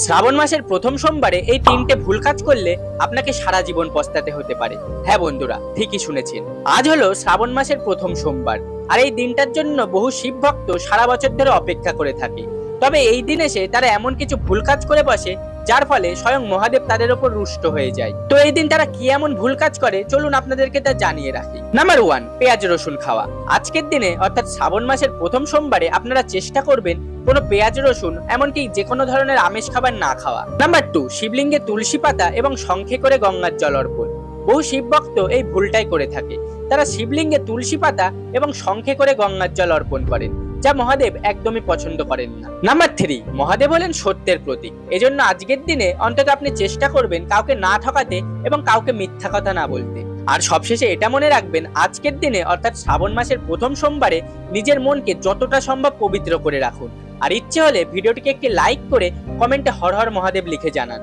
শ্রাবণ মাসের প্রথম সোমবারে এই তিনটে ভুল কাজ করলে আপনাকে সারা জীবন পস্তাতে হতে পারে। হ্যাঁ বন্ধুরা, ঠিকই শুনেছেন। আজ হলো শ্রাবণ মাসের প্রথম সোমবার, আর এই দিনটার জন্য বহু শিব ভক্ত সারা বছর ধরে অপেক্ষা করে থাকে। তবে এই দিন এসে তারা এমন কিছু ভুল কাজ করে বসে, যার ফলে স্বয়ং মহাদেব তাদের উপর রুষ্ট হয়ে যায়। তো এই দিন তারা কি এমন ভুল কাজ করে, চলুন আপনাদেরকে তা জানিয়ে রাখি। নাম্বার 1, পেঁয়াজ রসুন খাওয়া। আজকের দিনে অর্থাৎ শ্রাবণ মাসের প্রথম সোমবারে আপনারা চেষ্টা করবেন কোনো পেঁয়াজ রসুন এমনকি যে কোনো ধরনের আমিষ খাবার না খাওয়া। নাম্বার 2, শিবলিঙ্গে তুলসী পাতা এবং শঙ্খে করে গঙ্গার জল অর্পণ। বহু শিব ভক্ত এই ভুলটাই করে থাকে। তারা শিবলিঙ্গে তুলসী পাতা এবং শঙ্খে করে গঙ্গার জল অর্পণ করেন, যা মহাদেব একদমই পছন্দ করেন না। নাম্বার 3, মহাদেব হলেন সত্যের প্রতীক। এজন্য আজকের দিনে অন্তত আপনি চেষ্টা করবেন কাউকে না ঠকাতে এবং কাউকে মিথ্যা কথা না বলতে। আর সবশেষে এটা মনে রাখবেন, আজকের দিনে অর্থাৎ শ্রাবণ মাসের প্রথম সোমবারে নিজের মনকে যতটা সম্ভব পবিত্র করে রাখুন। আর ইচ্ছে হলে ভিডিওটিকে একটি লাইক করে কমেন্টে হর হর মহাদেব লিখে জানান।